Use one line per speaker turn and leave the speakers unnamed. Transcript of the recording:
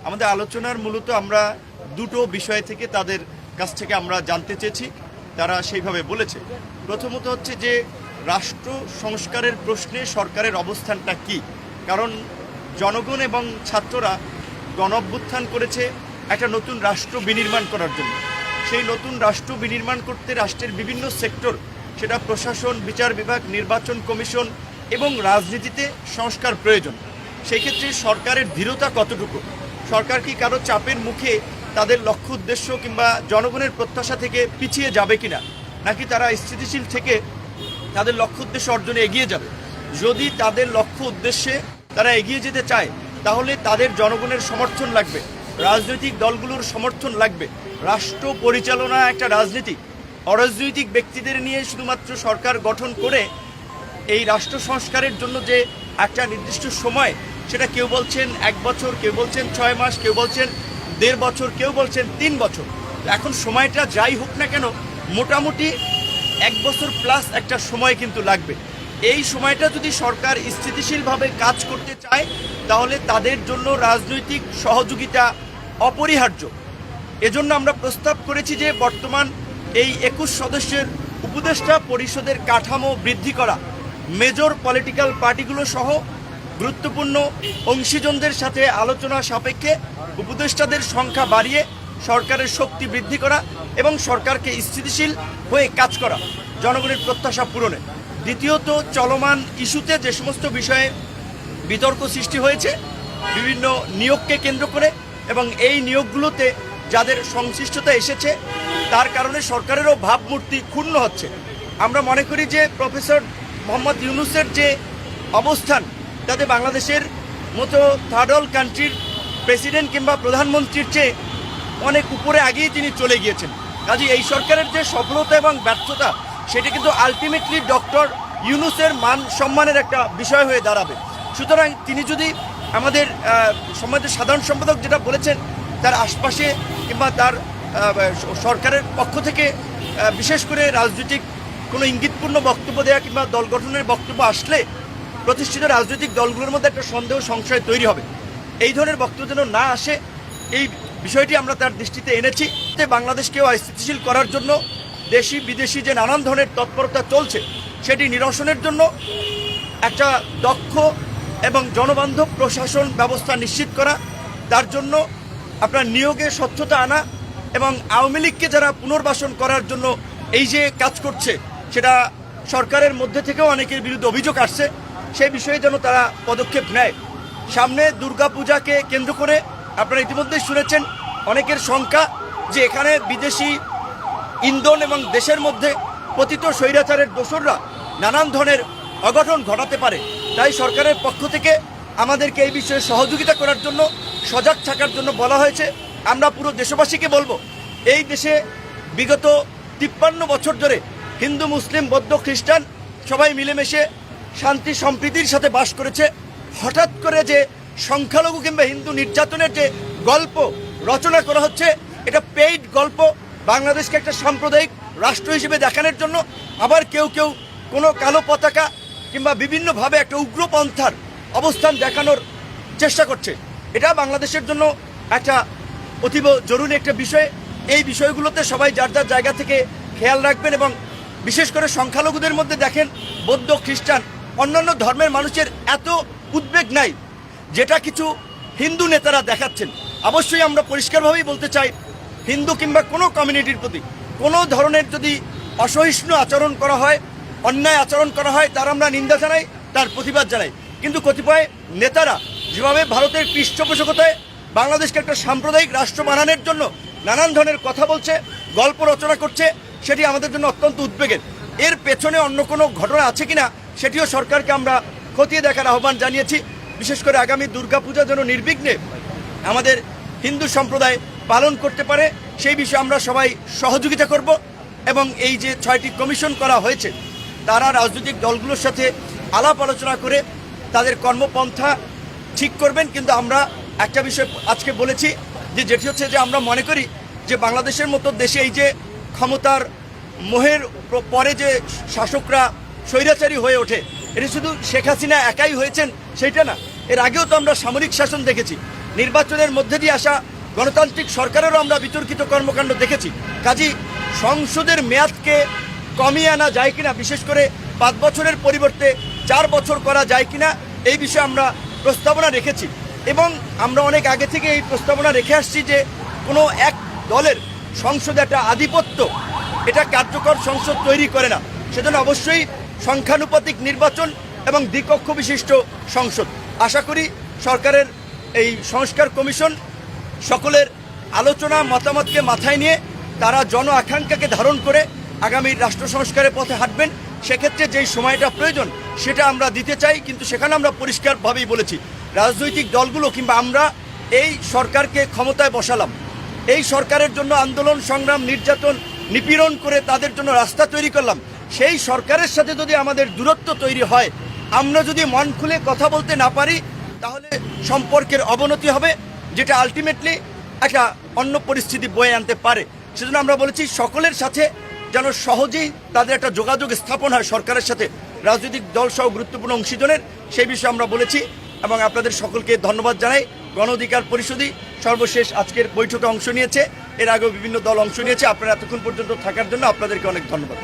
আমাদের আলোচনার মূলত আমরা দুটো বিষয় থেকে তাদের কাছ থেকে আমরা জানতে চেয়েছি, তারা সেইভাবে বলেছে। প্রথমত হচ্ছে যে রাষ্ট্র সংস্কারের প্রশ্নে সরকারের অবস্থানটা কি, কারণ জনগণ এবং ছাত্ররা গণঅভ্যুত্থান করেছে একটা নতুন রাষ্ট্র বিনির্মাণ করার জন্য। সেই নতুন রাষ্ট্র বিনির্মাণ করতে রাষ্ট্রের বিভিন্ন সেক্টর, সেটা প্রশাসন, বিচার বিভাগ, নির্বাচন কমিশন এবং রাজনীতিতে সংস্কার প্রয়োজন। সেই ক্ষেত্রে সরকারের দৃঢ়তা কতটুকু, সরকার কি কারো চাপের মুখে তাদের লক্ষ্য উদ্দেশ্য কিংবা জনগণের প্রত্যাশা থেকে পিছিয়ে যাবে কিনা, নাকি তারা স্থিতিশীল থেকে তাদের লক্ষ্য উদ্দেশ্য অর্জনে এগিয়ে যাবে। যদি তাদের লক্ষ্য উদ্দেশ্যে তারা এগিয়ে যেতে চায় তাহলে তাদের জনগণের সমর্থন লাগবে, রাজনৈতিক দলগুলোর সমর্থন লাগবে। রাষ্ট্র পরিচালনা একটা রাজনীতি, অরাজনৈতিক ব্যক্তিদের নিয়ে শুধুমাত্র সরকার গঠন করে এই রাষ্ট্র সংস্কারের জন্য যে একটা নির্দিষ্ট সময়, সেটা কেউ বলছেন 1 বছর, কেউ বলছেন 6 মাস, কেউ বলছেন 1.5 বছর, কেউ বলছেন 3 বছর। এখন সময়টা যাই হোক না কেন, মোটামুটি 1 বছর প্লাস একটা সময় কিন্তু লাগবে। এই সময়টা যদি সরকার স্থিতিশীলভাবে কাজ করতে চায় তাহলে তাদের জন্য রাজনৈতিক সহযোগিতা অপরিহার্য। এজন্য আমরা প্রস্তাব করেছি যে বর্তমান এই 21 সদস্যের উপদেষ্টা পরিষদের কাঠামো বৃদ্ধি করা, মেজর পলিটিক্যাল পার্টিগুলো সহ গুরুত্বপূর্ণ অংশীজনদের সাথে আলোচনা সাপেক্ষে উপদেষ্টাদের সংখ্যা বাড়িয়ে সরকারের শক্তি বৃদ্ধি করা এবং সরকারকে স্থিতিশীল হয়ে কাজ করা জনগণের প্রত্যাশা পূরণে। দ্বিতীয়ত, চলমান ইস্যুতে যে সমস্ত বিষয়ে বিতর্ক সৃষ্টি হয়েছে বিভিন্ন নিয়োগকে কেন্দ্র করে, এবং এই নিয়োগগুলোতে যাদের সংশ্লিষ্টতা এসেছে তার কারণে সরকারেরও ভাবমূর্তি ক্ষুণ্ণ হচ্ছে। আমরা মনে করি যে প্রফেসর মোহাম্মদ ইউনূসের যে অবস্থান, তাতে বাংলাদেশের মতো থার্ড ওয়ার্ল্ড কান্ট্রির প্রেসিডেন্ট কিংবা প্রধানমন্ত্রীর চেয়ে অনেক উপরে আগেই তিনি চলে গিয়েছেন। কাজে এই সরকারের যে সফলতা এবং ব্যর্থতা, সেটা কিন্তু আলটিমেটলি ডক্টর ইউনূসের মান সম্মানের একটা বিষয় হয়ে দাঁড়াবে। সুতরাং তিনি যদি আমাদের সম্মানিত সাধারণ সম্পাদক যেটা বলেছেন, তার আশপাশে কিংবা তার সরকারের পক্ষ থেকে বিশেষ করে রাজনৈতিক কোনো ইঙ্গিতপূর্ণ বক্তব্য দেওয়া কিংবা দল গঠনের বক্তব্য আসলে প্রতিষ্ঠিত রাজনৈতিক দলগুলোর মধ্যে একটা সন্দেহ সংশয় তৈরি হবে। এই ধরনের বক্তব্য যেন না আসে, এই বিষয়টি আমরা তার দৃষ্টিতে এনেছি। বাংলাদেশকেও স্থিতিশীল করার জন্য দেশি বিদেশি যে নানান ধরনের তৎপরতা চলছে, সেটি নিরসনের জন্য একটা দক্ষ এবং জনবান্ধব প্রশাসন ব্যবস্থা নিশ্চিত করা, তার জন্য আপনার নিয়োগে স্বচ্ছতা আনা এবং আওয়ামী লীগকে যারা পুনর্বাসন করার জন্য এই যে কাজ করছে, সেটা সরকারের মধ্যে থেকেও অনেকের বিরুদ্ধে অভিযোগ আসছে, সেই বিষয়ে যেন তারা পদক্ষেপ নেয়। সামনে দুর্গাপূজাকে কেন্দ্র করে আপনারা ইতিমধ্যেই শুনেছেন অনেকের শঙ্কা যে এখানে বিদেশি ইন্ধন এবং দেশের মধ্যে পতিত স্বৈরাচারের দোসররা নানান ধরনের অঘটন ঘটাতে পারে। তাই সরকারের পক্ষ থেকে আমাদেরকে এই বিষয়ে সহযোগিতা করার জন্য, সজাগ থাকার জন্য বলা হয়েছে। আমরা পুরো দেশবাসীকে বলবো, এই দেশে বিগত 53 বছর ধরে হিন্দু, মুসলিম, বৌদ্ধ, খ্রিস্টান সবাই মিলেমিশে শান্তি সম্প্রীতির সাথে বাস করেছে। হঠাৎ করে যে সংখ্যালঘু কিংবা হিন্দু নির্যাতনের যে গল্প রচনা করা হচ্ছে, এটা পেইড গল্প, বাংলাদেশকে একটা সাম্প্রদায়িক রাষ্ট্র হিসেবে দেখানোর জন্য। আবার কেউ কেউ কোনো কালো পতাকা কিংবা বিভিন্নভাবে একটা উগ্রপন্থার অবস্থান দেখানোর চেষ্টা করছে। এটা বাংলাদেশের জন্য একটা অতীব জরুরি একটা বিষয়। এই বিষয়গুলোতে সবাই যার যার জায়গা থেকে খেয়াল রাখবেন, এবং বিশেষ করে সংখ্যালঘুদের মধ্যে দেখেন বৌদ্ধ, খ্রিস্টান, অন্যান্য ধর্মের মানুষের এত উদ্বেগ নাই যেটা কিছু হিন্দু নেতারা দেখাচ্ছেন। অবশ্যই আমরা পরিষ্কারভাবেই বলতে চাই, হিন্দু কিংবা কোনো কমিউনিটির প্রতি কোনো ধরনের যদি অসহিষ্ণু আচরণ করা হয়, অন্যায় আচরণ করা হয়, তার আমরা নিন্দা জানাই, তার প্রতিবাদ জানাই। কিন্তু কতিপয় নেতারা যেভাবে ভারতের পৃষ্ঠপোষকতায় বাংলাদেশকে একটা সাম্প্রদায়িক রাষ্ট্র বানানোর জন্য নানান ধরনের কথা বলছে, গল্প রচনা করছে, সেটি আমাদের জন্য অত্যন্ত উদ্বেগের। এর পেছনে অন্য কোনো ঘটনা আছে কিনা সেটিও সরকারকে আমরা খতিয়ে দেখার আহ্বান জানিয়েছি। বিশেষ করে আগামী দুর্গাপূজা যেন নির্বিঘ্নে আমাদের হিন্দু সম্প্রদায় পালন করতে পারে, সেই বিষয়ে আমরা সবাই সহযোগিতা করব। এবং এই যে 6টি কমিশন করা হয়েছে, তারা রাজনৈতিক দলগুলোর সাথে আলাপ আলোচনা করে তাদের কর্মপন্থা ঠিক করবেন। কিন্তু আমরা একটা বিষয় আজকে বলেছি, যেটি হচ্ছে যে আমরা মনে করি যে বাংলাদেশের মতো দেশে এই যে ক্ষমতার মোহের পরে যে শাসকরা স্বৈরাচারী হয়ে ওঠে, এটা শুধু শেখ হাসিনা একাই হয়েছেন সেইটা না, এর আগেও তো আমরা সামরিক শাসন দেখেছি। নির্বাচনের মধ্যে দিয়ে আসা গণতান্ত্রিক সরকারেরও আমরা বিতর্কিত কর্মকাণ্ড দেখেছি। কাজেই সংসদের মেয়াদকে কমিয়ে আনা যায় কিনা, বিশেষ করে 5 বছরের পরিবর্তে 4 বছর করা যায় কিনা, এই বিষয়ে আমরা প্রস্তাবনা রেখেছি এবং আমরা অনেক আগে থেকে এই প্রস্তাবনা রেখে আসছি যে কোনো এক দলের সংসদে একটা আধিপত্য, এটা কার্যকর সংসদ তৈরি করে না। সেজন্য অবশ্যই সংখ্যানুপাতিক নির্বাচন এবং দ্বিকক্ষ বিশিষ্ট সংসদ। আশা করি সরকারের এই সংস্কার কমিশন সকলের আলোচনা মতামতকে মাথায় নিয়ে তারা জন আকাঙ্ক্ষাকে ধারণ করে আগামী রাষ্ট্র সংস্কারের পথে হাঁটবেন। সেক্ষেত্রে যেই সময়টা প্রয়োজন সেটা আমরা দিতে চাই, কিন্তু সেখানে আমরা পরিষ্কারভাবেই বলেছি রাজনৈতিক দলগুলো কিংবা আমরা এই সরকারকে ক্ষমতায় বসালাম, এই সরকারের জন্য আন্দোলন সংগ্রাম নির্যাতন নিপীড়ন করে তাদের জন্য রাস্তা তৈরি করলাম। সেই সরকারের সাথে যদি আমাদের দূরত্ব তৈরি হয়, আমরা যদি মন খুলে কথা বলতে না পারি, তাহলে সম্পর্কের অবনতি হবে, যেটা আলটিমেটলি একটা অন্য পরিস্থিতি বয়ে আনতে পারে। সেজন্য আমরা বলেছি সকলের সাথে যেন সহজেই তাদের একটা যোগাযোগ স্থাপন হয় সরকারের সাথে, রাজনৈতিক দল সহ গুরুত্বপূর্ণ অংশীজনের, সেই বিষয়ে আমরা বলেছি এবং আপনাদের সকলকে ধন্যবাদ জানাই। গণ অধিকার পরিষদই সর্বশেষ আজকের বৈঠকে অংশ নিয়েছে, এর আগেও বিভিন্ন দল অংশ নিয়েছে। আপনারা এতক্ষণ পর্যন্ত থাকার জন্য আপনাদেরকে অনেক ধন্যবাদ।